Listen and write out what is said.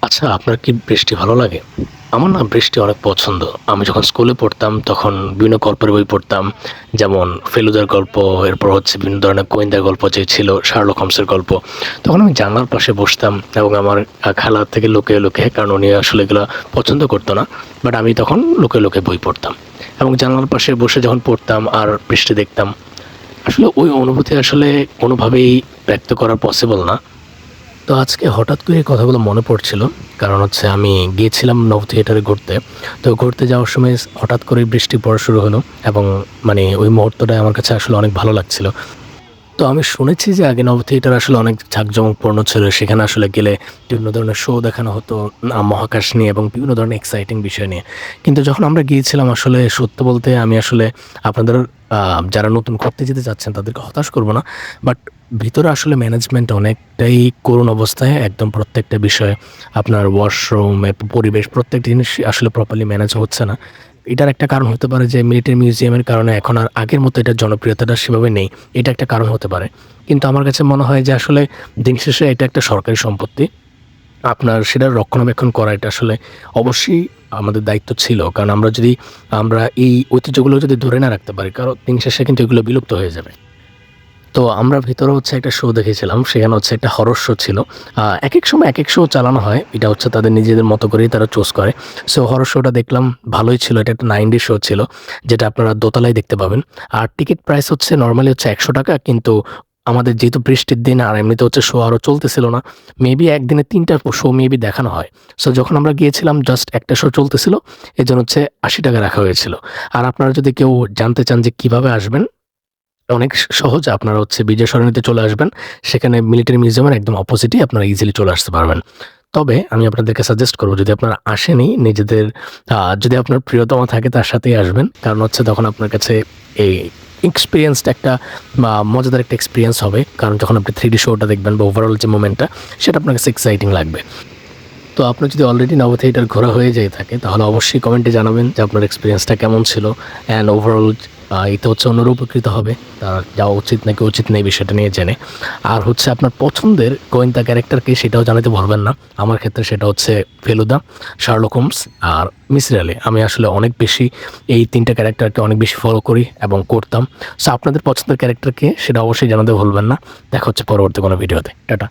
আচ্ছা, আপনার কি বৃষ্টি ভালো লাগে? আমার না বৃষ্টি অনেক পছন্দ। আমি যখন স্কুলে পড়তাম তখন বিভিন্ন গল্পের বই পড়তাম। যেমন ফেলুদার গল্প, এরপর হচ্ছে বিভিন্ন ধরনের গোয়েন্দা গল্প যে ছিল, শার্লক হোমসের গল্প। তখন আমি জানলার পাশে বসতাম এবং আমার খালা থেকে লুকিয়ে, লুকিয়ে, কারণ উনি আসলে এগুলা পছন্দ করতো না। বাট আমি তখন লুকিয়ে, লুকিয়ে বই পড়তাম। এবং জানালার পাশে বসে যখন পড়তাম আর বৃষ্টি দেখতাম, আসলে ওই অনুভূতি আসলে কোনোভাবেই ব্যক্ত করা পসিবল না। তো আজকে হঠাৎ করে এই কথাগুলো মনে পড়ছিল। কারণ হচ্ছে আমি গিয়েছিলাম নব থিয়েটারে ঘুরতে। তো ঘুরতে যাওয়ার সময় হঠাৎ করেই বৃষ্টি পড়া শুরু হলো এবং মানে ওই মুহূর্তটা আমার কাছে আসলে অনেক ভালো লাগছিল। তো আমি শুনেছি যে আগে নব থিয়েটার আসলে অনেক জাঁকজমকপূর্ণ ছিল। সেখানে আসলে গেলে বিভিন্ন ধরনের শো দেখানো হতো মহাকাশ নিয়ে এবং বিভিন্ন ধরনের এক্সাইটিং বিষয় নিয়ে। কিন্তু যখন আমরা গিয়েছিলাম আসলে সত্য বলতে আমি আসলে আপনাদের যারা নতুন ঘুরতে যেতে চাচ্ছেন তাদেরকে হতাশ করব না। বাট ভিতরে আসলে ম্যানেজমেন্ট অনেকটাই করুণ অবস্থায়, একদম প্রত্যেকটা বিষয় আপনার ওয়াশরুম, পরিবেশ প্রত্যেকটা জিনিস আসলে প্রপারলি ম্যানেজ হচ্ছে না। এটার একটা কারণ হতে পারে যে মিলিটারি মিউজিয়ামের কারণে এখন আর আগের মতো এটার জনপ্রিয়তাটা সেভাবে নেই। এটা একটা কারণ হতে পারে। কিন্তু আমার কাছে মনে হয় যে আসলে দিন শেষে এটা একটা সরকারি সম্পত্তি। আপনার সেটার রক্ষণাবেক্ষণ করা এটা আসলে অবশ্যই আমাদের দায়িত্ব ছিল। কারণ আমরা এই ঐতিহ্যগুলো যদি ধরে না রাখতে পারি, কারণ দিন শেষে কিন্তু এগুলো বিলুপ্ত হয়ে যাবে। তো আমরা ভেতরে হচ্ছে একটা শো দেখেছিলাম। সেখানে হচ্ছে একটা হরর শো ছিল। একেক সময় একেক শো চালানো হয়। এটা হচ্ছে তাদের নিজেদের মতো করেই তারা চুজ করে। সো হরর শোটা দেখলাম, ভালোই ছিল। এটা একটা 9D শো ছিল, যেটা আপনারা দোতলায় দেখতে পাবেন। আর টিকিট প্রাইস হচ্ছে নরমালি হচ্ছে ৳১০০, কিন্তু আমাদের যেহেতু বৃষ্টির দিন আর এমনিতে হচ্ছে শো আরও চলতেছিল না। মেবি একদিনে ৩ টা শো মেবি দেখানো হয়। সো যখন আমরা গিয়েছিলাম জাস্ট একটা শো চলতেছিল। এজন্য হচ্ছে ৳৮০ রাখা হয়েছিল। আর আপনারা যদি কেউ জানতে চান যে কিভাবে আসবেন, অনেক সহজ। আপনারা হচ্ছে বিজয় সরণিতে চলে আসবেন। সেখানে মিলিটারি মিউজিয়ামের একদম অপোজিটেই আপনারা ইজিলি চলে আসতে পারবেন। তবে আমি আপনাদেরকে সাজেস্ট করব, যদি আপনারা আসেনই নিজেদের যদি আপনার প্রিয়তমা থাকে তার সাথেই আসবেন। কারণ হচ্ছে তখন আপনার কাছে এই এক্সপেরিয়েন্সড একটা মজাদার একটা এক্সপেরিয়েন্স হবে। কারণ যখন আপনি 3D শোটা দেখবেন বা ওভারঅল যে মোমেন্টটা, সেটা আপনার কাছে এক্সাইটিং লাগবে। তো আপনার যদি অলরেডি নব থিয়েটার ঘোরা হয়ে যেয়ে থাকে তাহলে অবশ্যই কমেন্টে জানাবেন যে আপনার এক্সপেরিয়েন্সটা কেমন ছিল। অ্যান্ড ওভারঅল এতে হচ্ছে অন্যরা উপকৃত হবে, তার যাওয়া উচিত নাকি উচিত নেই বিষয়টা নিয়ে জেনে। আর হচ্ছে আপনার পছন্দের গোয়েন্দা ক্যারেক্টারকে সেটাও জানাতে ভুলবেন না। আমার ক্ষেত্রে সেটা হচ্ছে ফেলুদা, শার্লক হোমস আর মিসির আলি। আমি আসলে অনেক বেশি এই ৩টা ক্যারেক্টারকে অনেক বেশি ফলো করি এবং করতাম। সো আপনাদের পছন্দের ক্যারেক্টারকে সেটা অবশ্যই জানাতে ভুলবেন না। দেখা হচ্ছে পরবর্তী কোনো ভিডিওতে। টাটা।